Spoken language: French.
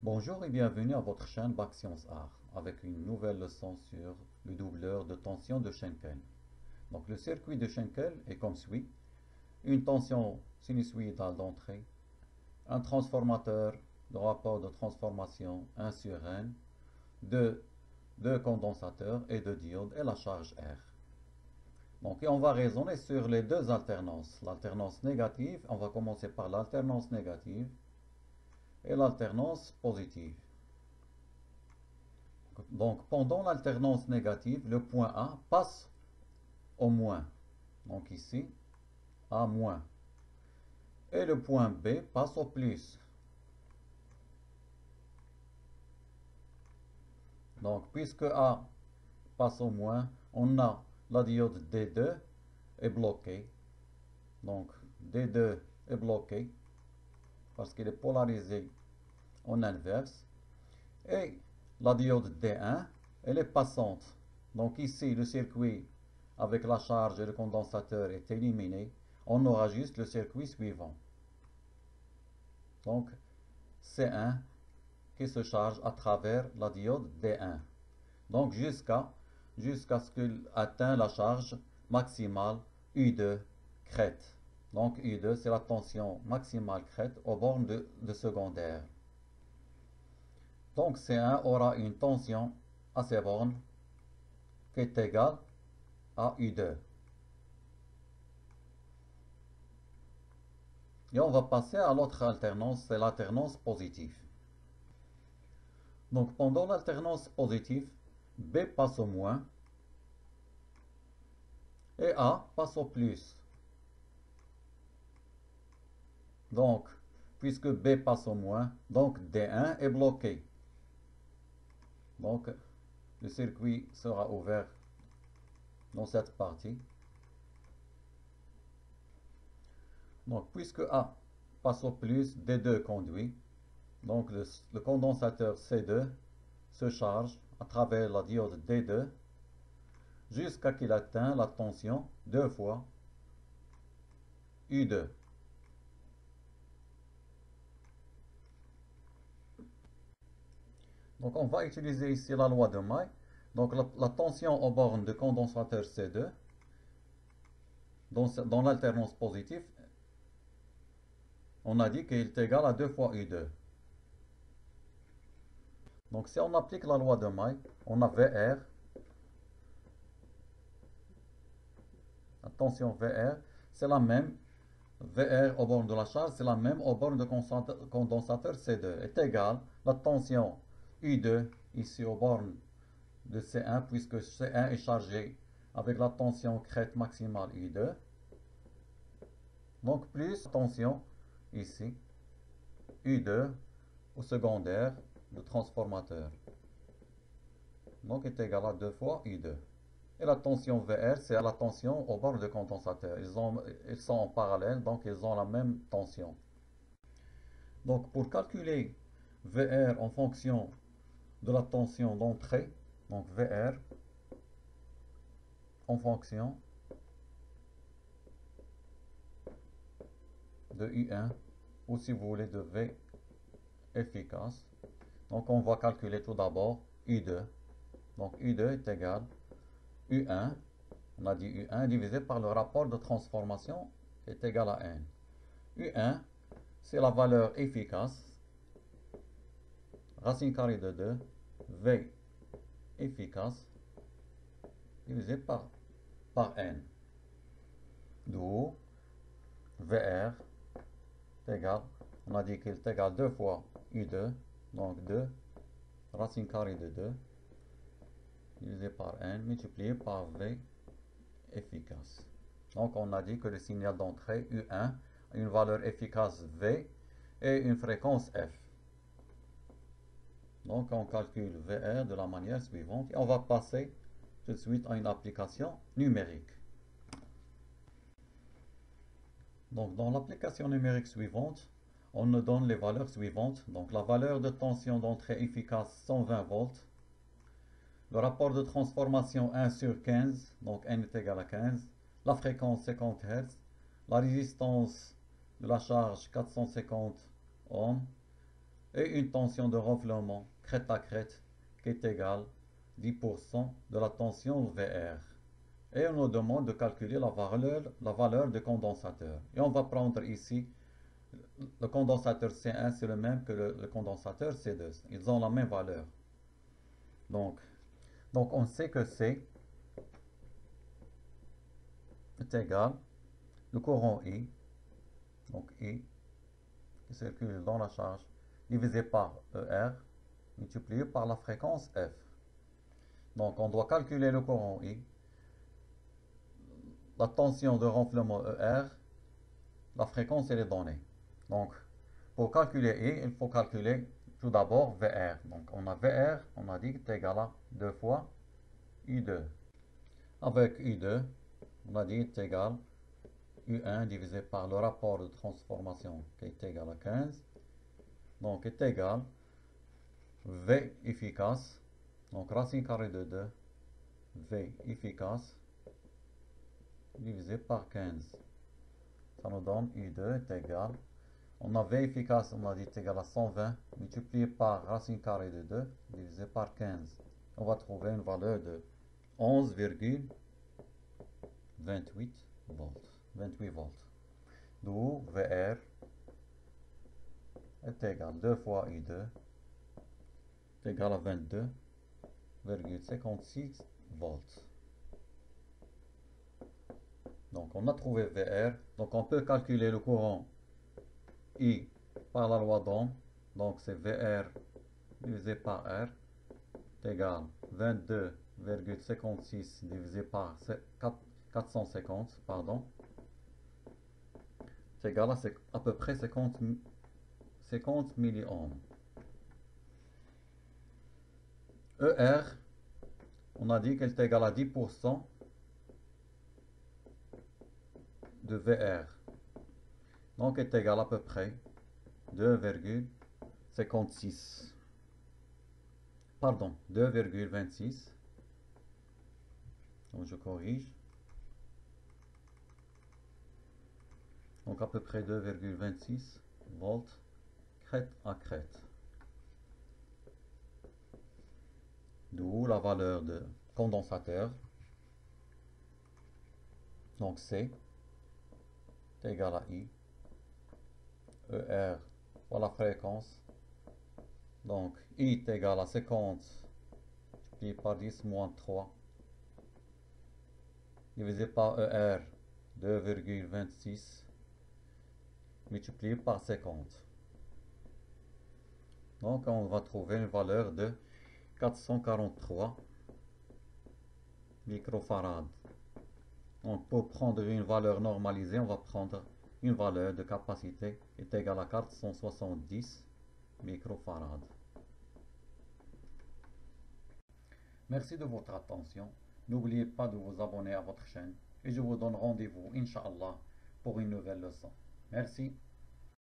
Bonjour et bienvenue à votre chaîne Bac Sciences Art avec une nouvelle leçon sur le doubleur de tension de Schenkel. Donc le circuit de Schenkel est comme suit. Une tension sinusoïdale d'entrée, un transformateur de rapport de transformation 1 sur N, deux condensateurs et deux diodes et la charge R. Donc et on va raisonner sur les deux alternances. L'alternance négative, on va commencer par l'alternance négative et l'alternance positive. Donc, pendant l'alternance négative, le point A passe au moins. Donc ici, A moins. Et le point B passe au plus. Donc, puisque A passe au moins, on a la diode D2 est bloquée. Donc, D2 est bloqué parce qu'il est polarisé en inverse. Et la diode D1, elle est passante. Donc ici, le circuit avec la charge et le condensateur est éliminé. On aura juste le circuit suivant. Donc C1 qui se charge à travers la diode D1. Donc jusqu'à ce qu'il atteigne la charge maximale U2 crête. Donc U2 c'est la tension maximale crête aux bornes de secondaire. Donc C1 aura une tension à ces bornes qui est égale à U2. Et on va passer à l'autre alternance, c'est l'alternance positive. Donc pendant l'alternance positive, B passe au moins et A passe au plus. Donc, puisque B passe au moins, donc D1 est bloqué. Donc, le circuit sera ouvert dans cette partie. Donc, puisque A passe au plus, D2 conduit. Donc, le condensateur C2 se charge à travers la diode D2 jusqu'à qu'il atteigne la tension 2 fois U2. Donc on va utiliser ici la loi de May. Donc la tension aux bornes de condensateur C2 dans l'alternance positive, on a dit qu'il est égal à 2 fois U2. Donc si on applique la loi de May, on a VR, la tension VR, c'est la même, VR aux bornes de la charge, c'est la même aux bornes de condensateur C2, est égale la tension U2 ici aux bornes de C1, puisque C1 est chargé avec la tension crête maximale U2, donc plus tension ici U2 au secondaire du transformateur. Donc est égal à 2 fois U2. Et la tension VR, c'est la tension aux bornes de condensateur. Ils sont en parallèle, donc ils ont la même tension. Donc pour calculer VR en fonction de la tension d'entrée, donc VR en fonction de U1, ou si vous voulez de V efficace. Donc on va calculer tout d'abord U2. Donc U2 est égal U1, on a dit U1 divisé par le rapport de transformation est égal à N. U1, c'est la valeur efficace, racine carrée de 2, V efficace, divisé par N. D'où VR est égal, on a dit qu'il est égal 2 fois U2, donc 2 racine carrée de 2, divisé par N, multiplié par V efficace. Donc on a dit que le signal d'entrée U1 a une valeur efficace V et une fréquence F. Donc on calcule VR de la manière suivante et on va passer tout de suite à une application numérique. Donc dans l'application numérique suivante, on nous donne les valeurs suivantes. Donc la valeur de tension d'entrée efficace 120 volts. Le rapport de transformation 1 sur 15, donc N est égal à 15. La fréquence 50 Hz. La résistance de la charge 450 ohms. et une tension de renflement crête à crête qui est égale 10% de la tension VR. Et on nous demande de calculer la valeur du condensateur. Et on va prendre ici le condensateur C1, c'est le même que le condensateur C2. Ils ont la même valeur. Donc, on sait que C est égal le courant I, donc I qui circule dans la charge, divisé par ER, multiplié par la fréquence F. Donc on doit calculer le courant I, la tension de renflement ER, la fréquence elle est donnée. Donc pour calculer I, il faut calculer tout d'abord VR. Donc on a VR, on a dit que c'est égal à 2 fois U2. Avec U2, on a dit que c'est égal U1 divisé par le rapport de transformation qui est égal à 15. Donc est égal V efficace, donc racine carrée de 2, V efficace divisé par 15. Ça nous donne U2 est égal, on a V efficace, on a dit est égal à 120, multiplié par racine carrée de 2, divisé par 15. On va trouver une valeur de 11,28 volts. 28 volts. D'où VR est égal 2 fois U2 est égal à 22,56 volts. Donc on a trouvé VR. Donc on peut calculer le courant I par la loi d'Ohm. Donc c'est VR divisé par R est égal 22,56 divisé par 450, pardon. C'est égal à peu près 50 milliohms. ER, on a dit qu'elle est égale à 10% de VR. Donc elle est égale à peu près 2,56. Pardon, 2,26. Donc je corrige. Donc à peu près 2,26 volts crête à crête. D'où la valeur de condensateur. Donc C est égal à I. ER pour la fréquence. Donc I est égal à 50 multiplié par 10 moins 3 divisé par ER 2,26 multiplié par 50. Donc on va trouver une valeur de 443 microfarad. Donc pour prendre une valeur normalisée, on va prendre une valeur de capacité qui est égale à 470 microfarad. Merci de votre attention. N'oubliez pas de vous abonner à votre chaîne et je vous donne rendez-vous, Inch'Allah, pour une nouvelle leçon. Merci.